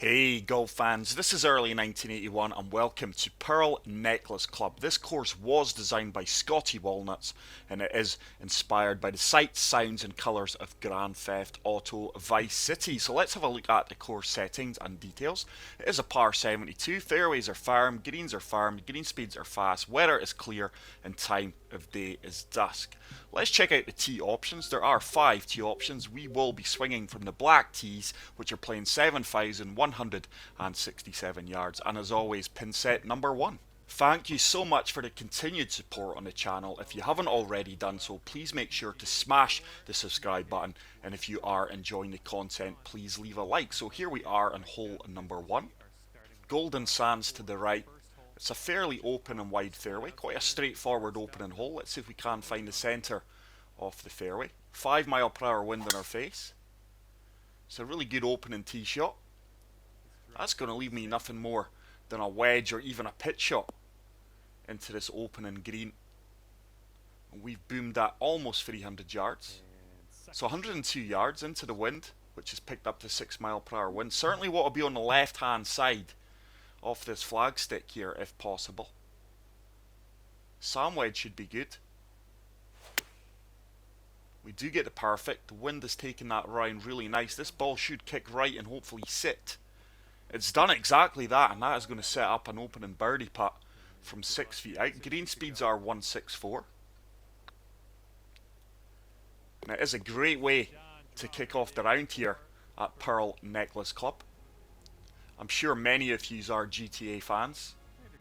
Hey golf fans, this is early 1981 and welcome to Pearl Necklace Club. This course was designed by Scotty Walnuts and it is inspired by the sights, sounds and colours of Grand Theft Auto Vice City. So let's have a look at the course settings and details. It is a par 72, fairways are firm, greens are firm, green speeds are fast, weather is clear and time of day is dusk. Let's check out the tee options. There are 5 tee options. We will be swinging from the black tees, which are playing 7,167 yards, and as always, pin set number 1. Thank you so much for the continued support on the channel. If you haven't already done so, please make sure to smash the subscribe button, and if you are enjoying the content, please leave a like. So here we are on hole number 1. Golden Sands to the right. It's a fairly open and wide fairway, quite a straightforward opening hole. Let's see if we can find the centre of the fairway. 5 mile per hour wind in our face. It's a really good opening tee shot. That's going to leave me nothing more than a wedge or even a pitch shot into this opening green. And we've boomed that almost 300 yards. So 102 yards into the wind, which has picked up to 6 mile per hour wind. Certainly want to be on the left hand side off this flagstick here if possible. Sand wedge should be good. We do get the perfect. The wind is taking that round really nice. This ball should kick right and hopefully sit. It's done exactly that, and that is going to set up an opening birdie putt from 6 feet out. Green speeds are 164. And it is a great way to kick off the round here at Pearl Necklace Club. I'm sure many of you are GTA fans.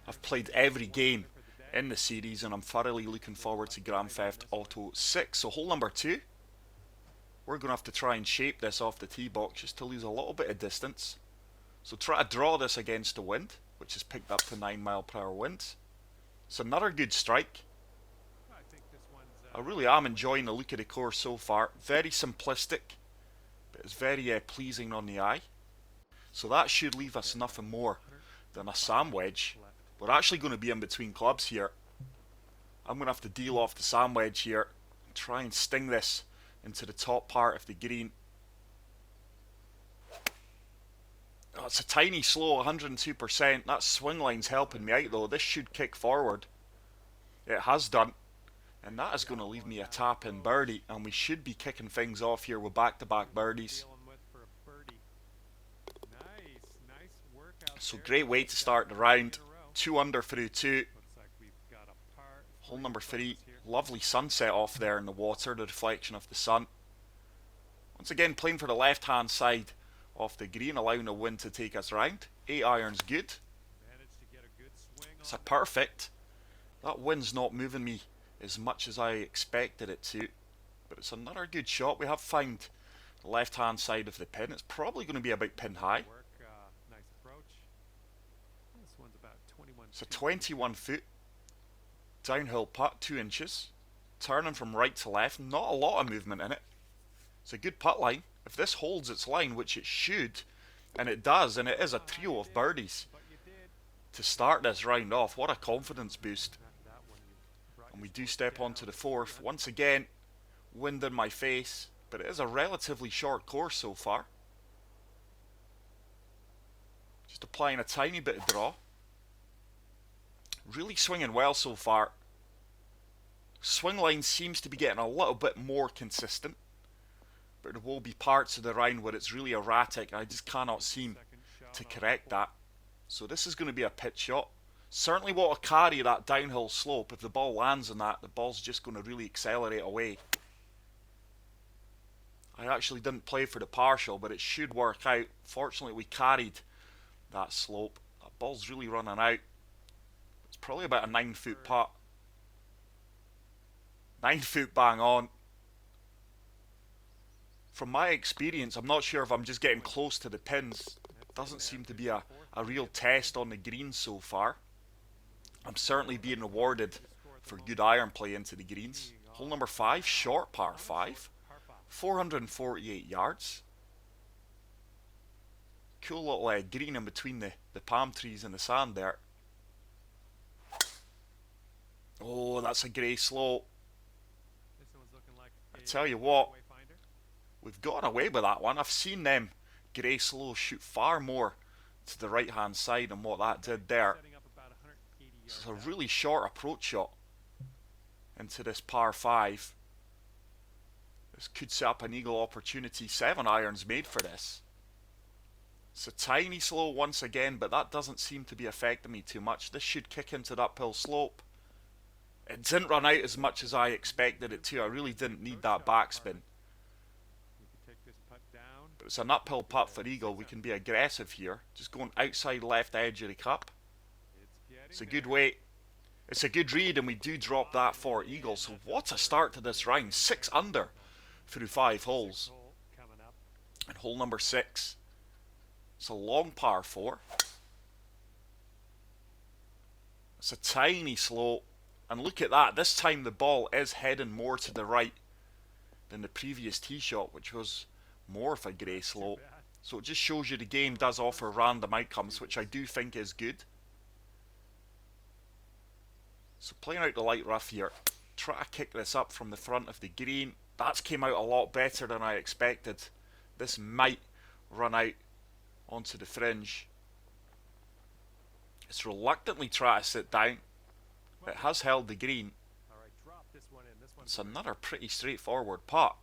I've played every game in the series and I'm thoroughly looking forward to Grand Theft Auto 6. So hole number 2, we're going to have to try and shape this off the tee box just to lose a little bit of distance. So try to draw this against the wind, which is picked up to 9 mile per hour winds. It's another good strike. I really am enjoying the look of the course so far. Very simplistic, but it's very pleasing on the eye. So that should leave us nothing more than a sand wedge. We're actually going to be in between clubs here. I'm going to have to deal off the sand wedge here and try and sting this into the top part of the green. Oh, it's a tiny slow, 102%. That swing line's helping me out though. This should kick forward. It has done. And that is going to leave me a tap-in birdie. And we should be kicking things off here with back-to-back birdies. So great way to start the round. 2 under through 2. Hole number 3. Lovely sunset off there in the water, the reflection of the sun. Once again playing for the left hand side of the green, allowing the wind to take us round. 8 irons good. It's a perfect. That wind's not moving me as much as I expected it to. But it's another good shot. We have found the left hand side of the pin. It's probably going to be about pin high. It's a 21 foot downhill putt, 2 inches, turning from right to left, not a lot of movement in it. It's a good putt line. If this holds its line, which it should, and it does, and it is a trio of birdies to start this round off, what a confidence boost. And we do step onto the 4th. Once again, wind in my face, but it is a relatively short course so far. Just applying a tiny bit of draw. Really swinging well so far. Swing line seems to be getting a little bit more consistent, but there will be parts of the round where it's really erratic. I just cannot seem to correct that. So this is going to be a pitch shot. Certainly want to carry that downhill slope. If the ball lands on that, the ball's just going to really accelerate away. I actually didn't play for the partial, but it should work out. Fortunately, we carried that slope. That ball's really running out. Probably about a 9 foot putt. 9 foot bang on. From my experience, I'm not sure if I'm just getting close to the pins. It doesn't seem to be a real test on the greens so far. I'm certainly being rewarded for good iron play into the greens. Hole number 5, short par 5. 448 yards. Cool little green in between the palm trees and the sand there. Oh, that's a grey slow. I tell you what, we've gotten away with that one. I've seen them grey slows shoot far more to the right hand side, and what that did there. It's a really short approach shot into this par 5. This could set up an eagle opportunity. 7 irons made for this. It's a tiny slow once again, but that doesn't seem to be affecting me too much. This should kick into the uphill slope. It didn't run out as much as I expected it to. I really didn't need that backspin. But it's an uphill putt for eagle. We can be aggressive here. Just going outside left edge of the cup. It's a good weight. It's a good read, and we do drop that for eagle. So what a start to this round. 6 under through 5 holes. And hole number 6. It's a long par 4. It's a tiny slope. And look at that. This time the ball is heading more to the right than the previous tee shot, which was more of a grey slope. So it just shows you the game does offer random outcomes, which I do think is good. So playing out the light rough here. Try to kick this up from the front of the green. That's came out a lot better than I expected. This might run out onto the fringe. It's reluctantly trying to sit down. It has held the green. It's another pretty straightforward putt.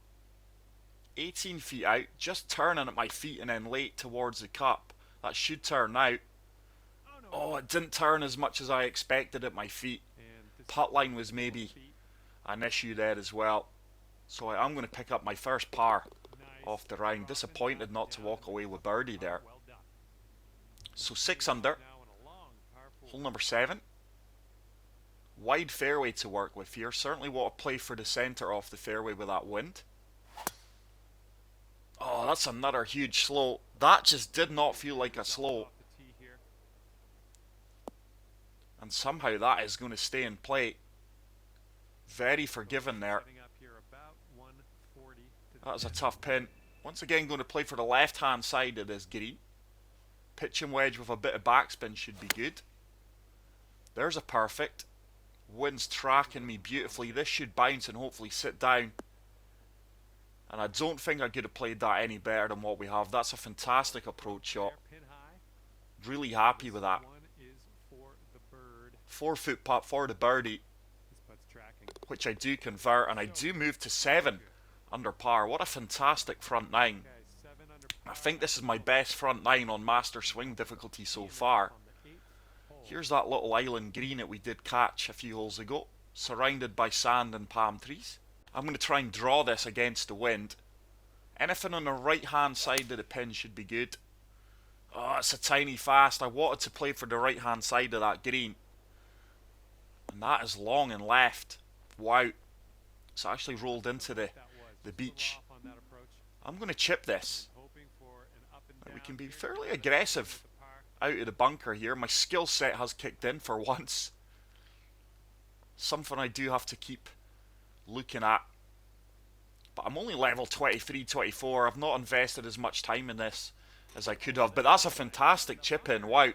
18 feet out, just turning at my feet and then late towards the cup. That should turn out. Oh, it didn't turn as much as I expected at my feet. Putt line was maybe an issue there as well. So I'm going to pick up my first par off the round. Disappointed not to walk away with birdie there. So 6 under. Hole number 7. Wide fairway to work with here. Certainly want to play for the centre off the fairway with that wind. Oh, that's another huge slow. That just did not feel like a slow. And somehow that is going to stay in play. Very forgiving there. That is a tough pin. Once again going to play for the left hand side of this green. Pitching wedge with a bit of backspin should be good. There's a perfect. Wind's tracking me beautifully. This should bounce and hopefully sit down. And I don't think I could have played that any better than what we have. That's a fantastic approach shot. Really happy with that. 4-foot putt for the birdie, which I do convert, and I do move to 7 under par. What a fantastic front 9. I think this is my best front 9 on master swing difficulty so far. Here's that little island green that we did catch a few holes ago, surrounded by sand and palm trees. I'm going to try and draw this against the wind. Anything on the right hand side of the pin should be good. Oh, it's a tiny fast. I wanted to play for the right hand side of that green. And that is long and left. Wow. It's actually rolled into the beach. I'm going to chip this. We can be fairly aggressive out of the bunker here. My skill set has kicked in for once. Something I do have to keep looking at. But I'm only level 23, 24. I've not invested as much time in this as I could have. But that's a fantastic chip in. Wow.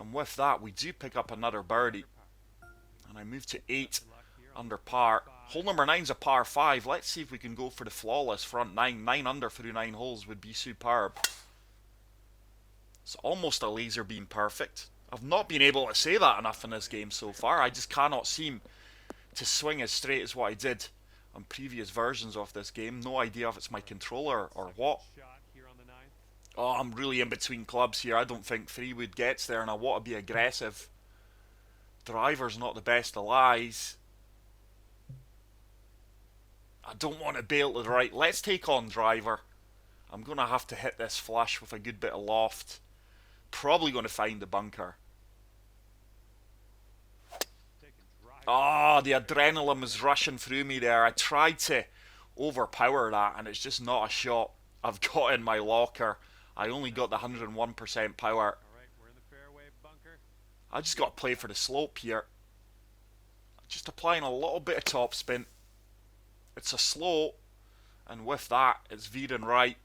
And with that, we do pick up another birdie. And I move to 8 under par. Hole number 9 is a par 5. Let's see if we can go for the flawless front 9. 9 under through 9 holes would be superb. It's almost a laser beam perfect. I've not been able to say that enough in this game so far. I just cannot seem to swing as straight as what I did on previous versions of this game. No idea if it's my controller or what. Oh, I'm really in between clubs here. I don't think 3-wood gets there, and I want to be aggressive. Driver's not the best of lies. I don't want to bail to the right. Let's take on driver. I'm going to have to hit this flush with a good bit of loft. Probably going to find the bunker. Oh, the adrenaline was rushing through me there. I tried to overpower that, and it's just not a shot I've got in my locker. I only got the 101% power. I just got to play for the slope here. Just applying a little bit of topspin. It's a slow, and with that, it's veering right.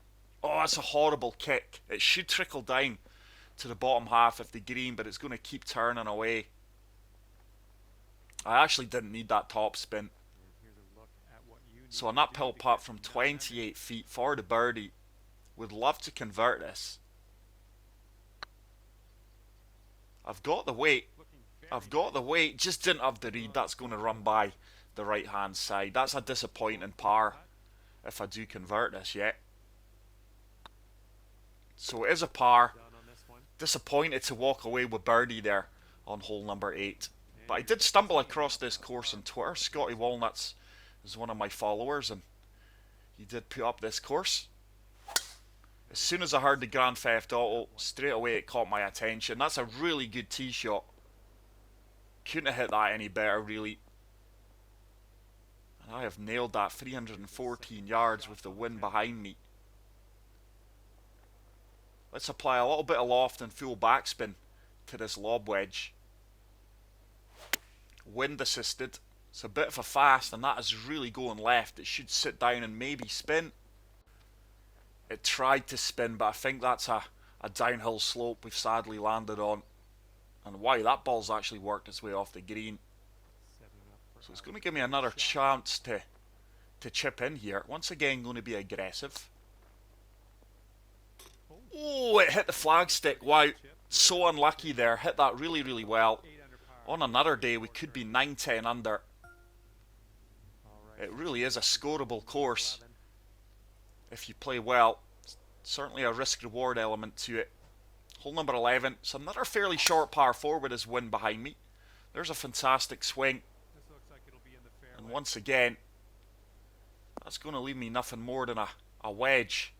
Oh, that's a horrible kick. It should trickle down to the bottom half of the green, but it's going to keep turning away. I actually didn't need that topspin. So an uphill putt from 28 feet for the birdie. Would love to convert this. I've got the weight. I've got the weight. Just didn't have the read. That's going to run by the right-hand side. That's a disappointing par if I do convert this yet. So it is a par. Disappointed to walk away with birdie there on hole number 8. But I did stumble across this course on Twitter. Scotty Walnuts is one of my followers, and he did put up this course. As soon as I heard the Grand Theft Auto, straight away it caught my attention. That's a really good tee shot. Couldn't have hit that any better, really. And I have nailed that 314 yards with the wind behind me. Let's apply a little bit of loft and full backspin to this lob wedge. Wind assisted. It's a bit of a fast, and that is really going left. It should sit down and maybe spin. It tried to spin, but I think that's a downhill slope we've sadly landed on. And wow, that ball's actually worked its way off the green. So it's going to give me another chance to chip in here. Once again, going to be aggressive. Oh, it hit the flagstick. Wow, so unlucky there. Hit that really, really well. On another day, we could be 9-10 under. It really is a scoreable course if you play well. Certainly a risk-reward element to it. Hole number 11. It's another fairly short par 4 with his wind behind me. There's a fantastic swing. And once again, that's going to leave me nothing more than a wedge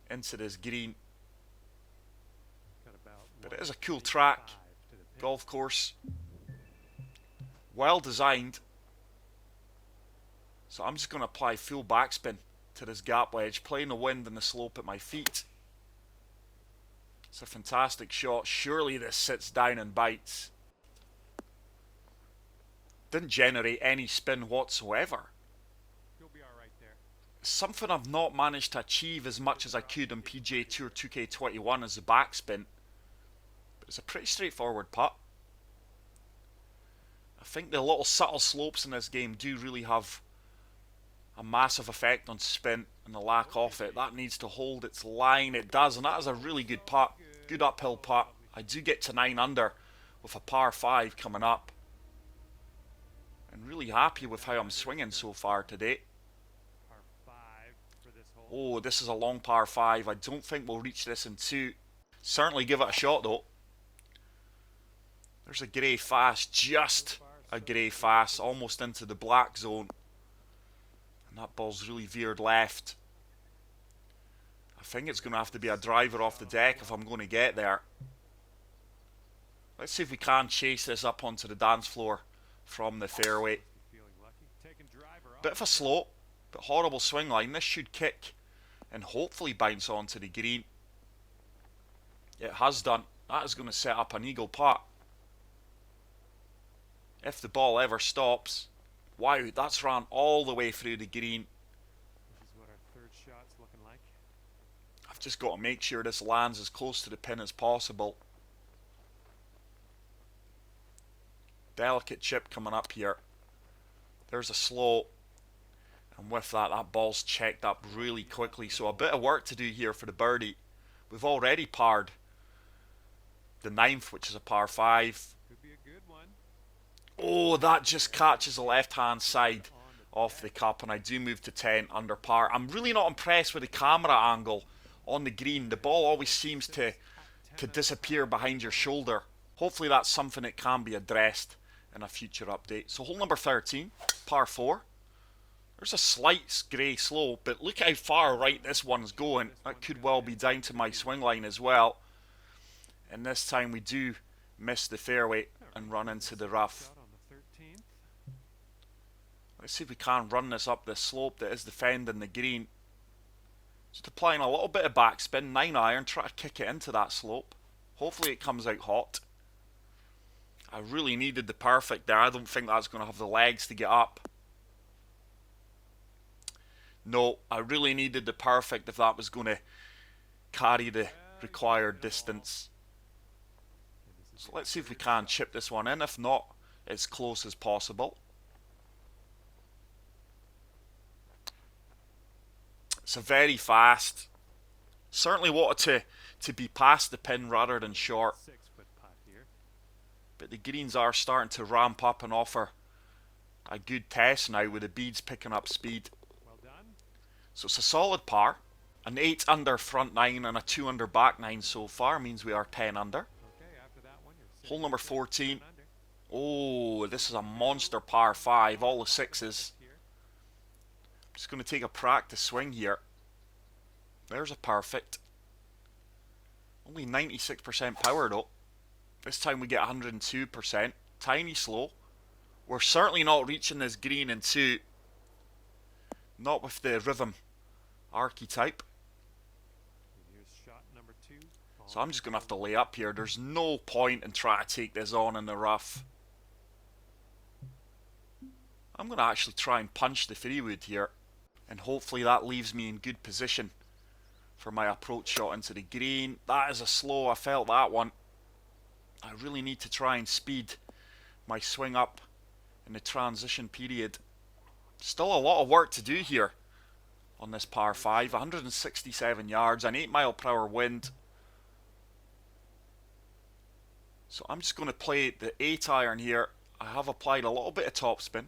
into this green. But it is a cool track, golf course. Well designed. So I'm just going to apply full backspin to this gap wedge, playing the wind and the slope at my feet. It's a fantastic shot. Surely this sits down and bites. Didn't generate any spin whatsoever. Something I've not managed to achieve as much as I could on PGA Tour 2K21 as the backspin. But it's a pretty straightforward putt. I think the little subtle slopes in this game do really have a massive effect on spin and the lack of it. That needs to hold its line. It does, and that is a really good putt. Good uphill putt. I do get to 9 under with a par 5 coming up. And really happy with how I'm swinging so far today. Oh, this is a long par 5. I don't think we'll reach this in 2. Certainly give it a shot though. There's a grey fast, just a grey fast, almost into the black zone. And that ball's really veered left. I think it's going to have to be a driver off the deck if I'm going to get there. Let's see if we can chase this up onto the dance floor from the fairway. Bit of a slope, but horrible swing line. This should kick and hopefully bounce onto the green. It has done. That is going to set up an eagle putt. If the ball ever stops. Wow, that's ran all the way through the green. This is what our third shot's looking like. I've just got to make sure this lands as close to the pin as possible. Delicate chip coming up here. There's a slow. And with that, that ball's checked up really quickly. So a bit of work to do here for the birdie. We've already parred the 9th, which is a par 5. Could be a good one. Oh, that just catches the left-hand side off the cup, and I do move to 10 under par. I'm really not impressed with the camera angle on the green. The ball always seems to disappear behind your shoulder. Hopefully that's something that can be addressed in a future update. So hole number 13, par 4. There's a slight grey slope, but look how far right this one's going. That could well be down to my swing line as well. And this time we do miss the fairway and run into the rough. Let's see if we can run this up this slope that is defending the green. Just applying a little bit of backspin, 9 iron, try to kick it into that slope. Hopefully it comes out hot. I really needed the perfect there. I don't think that's going to have the legs to get up. No, I really needed the perfect if that was going to carry the required distance. So let's see if we can chip this one in. If not, as close as possible. It's a very fast. Certainly wanted to be past the pin rather than short. but the greens are starting to ramp up and offer a good test now with the beads picking up speed. Well done. So it's a solid par. An 8 under front 9 and a 2 under back 9 so far means we are 10 under. Okay, after that one, you're Hole sitting number at 14. 10 under. Oh, this is a monster par 5, all the sixes. Here. I'm just going to take a practice swing here. There's a perfect. Only 96% power though. This time we get 102%. Tiny slow. We're certainly not reaching this green in 2. Not with the rhythm archetype. And here's shot number 2. So I'm just going to have to lay up here. There's no point in trying to take this on in the rough. I'm going to actually try and punch the 3-wood here. And hopefully that leaves me in good position for my approach shot into the green. That is a slow. I felt that one. I really need to try and speed my swing up in the transition period. Still a lot of work to do here on this par 5. 167 yards, an 8-mile-per-hour wind. So I'm just going to play the 8-iron here. I have applied a little bit of topspin.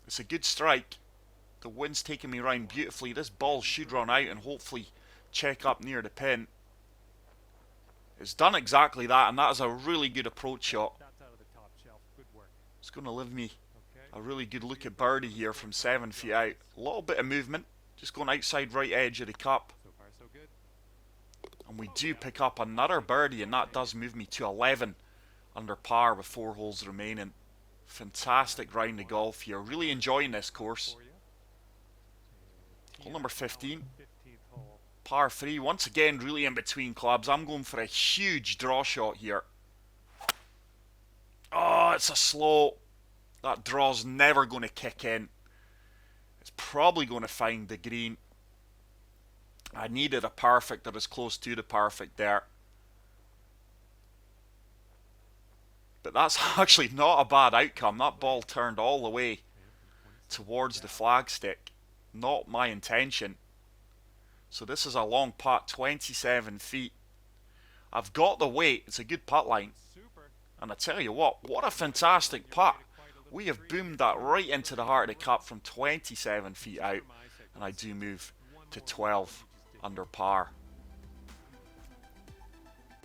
It's a good strike. The wind's taking me around beautifully. This ball should run out and hopefully check up near the pin. It's done exactly that, and that is a really good approach shot. That's out of the top shelf. Good work. It's going to leave me Okay. a really good look at birdie here from 7 feet out. A little bit of movement. Just going outside right edge of the cup. So far, so good. And we do pick up another birdie, and that does move me to 11 under par with 4 holes remaining. Fantastic round of golf here. Really enjoying this course. For you. Hole number 15. 15th hole. Par 3. Once again, really in between clubs. I'm going for a huge draw shot here. Oh, it's a slow. That draw's never going to kick in. It's probably going to find the green. I needed a perfect or as close to the perfect there. But that's actually not a bad outcome. That ball turned all the way towards the flagstick. Not my intention. So this is a long putt, 27 feet. I've got the weight. It's a good putt line. Super. And I tell you what a fantastic putt. We have boomed that right into the heart of the cup from 27 feet out. And I do move to 12 under par.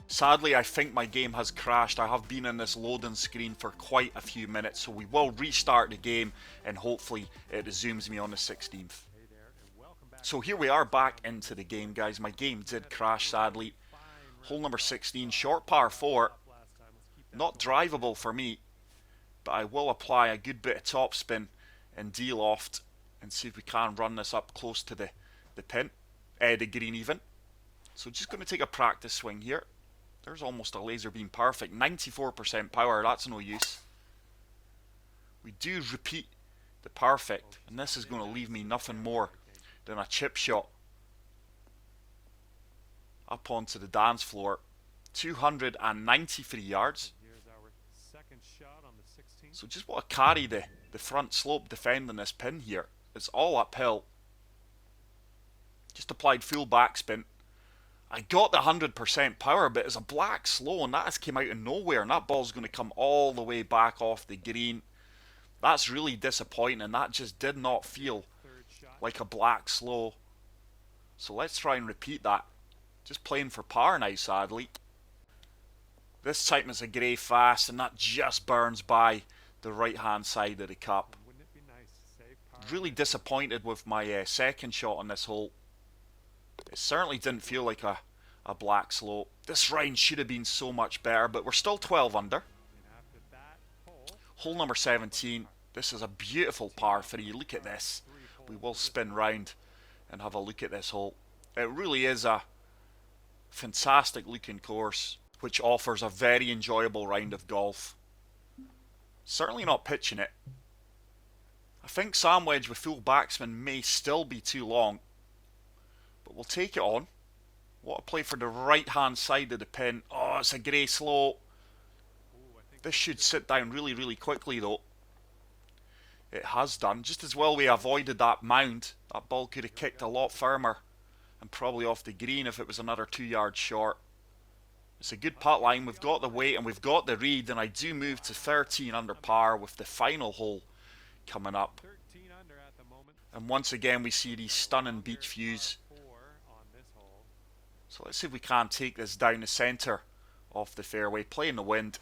Sadly, I think my game has crashed. I have been in this loading screen for quite a few minutes, so we will restart the game and hopefully it resumes me on the 16th. Hey there, and welcome back. So here we are back into the game, guys. My game did crash, sadly. Hole number 16, short par 4. Not drivable for me, but I will apply a good bit of topspin and D-loft and see if we can run this up close to the pin, the green even. So just going to take a practice swing here. There's almost a laser beam perfect. 94% power, that's no use. We do repeat the perfect, and this is going to leave me nothing more than a chip shot up onto the dance floor. 293 yards. Here's our second shot on the 16th. So just want to carry the front slope defending this pin here. It's all uphill. Just applied full backspin. I got the 100% power, but it's a black slow, and that has came out of nowhere, and that ball's going to come all the way back off the green. That's really disappointing, and that just did not feel Third shot. like a black slow. So let's try and repeat that. Just playing for par now, sadly. This time it's a grey fast, and that just burns by the right hand side of the cup. Wouldn't it be nice to save par? Really disappointed with my second shot on this hole. It certainly didn't feel like a black slope. This round should have been so much better, but we're still 12 under. And after that hole, Hole number 17. This is a beautiful par 3. Look at this. We will spin round and have a look at this hole. It really is a fantastic looking course, which offers a very enjoyable round of golf. Certainly not pitching it. I think sand wedge with full backspin may still be too long, but we'll take it on. What a play for the right hand side of the pin. Oh, it's a grey slow. ooh, I think This should sit down really, really quickly though. It has done. Just as well we avoided that mound. That ball could have kicked a lot firmer and probably off the green if it was another 2 yards short. It's a good putt line. We've got the weight and we've got the read, and I do move to 13 under par with the final hole coming up. 13 under at the moment. And once again we see these stunning beach views. Par 4 on this hole. So let's see if we can take this down the centre off the fairway, play in the wind.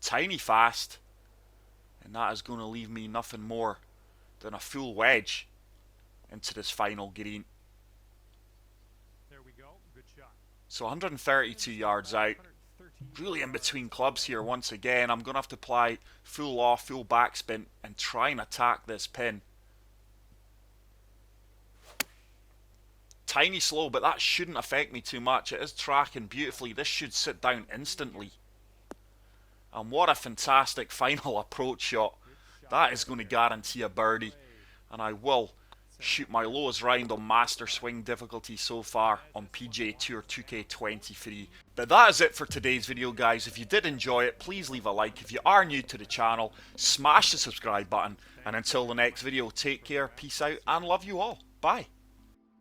Tiny fast. And that is going to leave me nothing more than a full wedge into this final green. There we go. Good shot. So 132 yards out. 113 Really in between clubs here once again. I'm going to have to apply full off, full backspin and try and attack this pin. Tiny slow, but that shouldn't affect me too much. It is tracking beautifully. This should sit down instantly. And what a fantastic final approach shot. That is going to guarantee a birdie. And I will shoot my lowest round on Master Swing difficulty so far on PGA Tour 2K23. But that is it for today's video, guys. If you did enjoy it, please leave a like. If you are new to the channel, smash the subscribe button. And until the next video, take care, peace out, and love you all. Bye.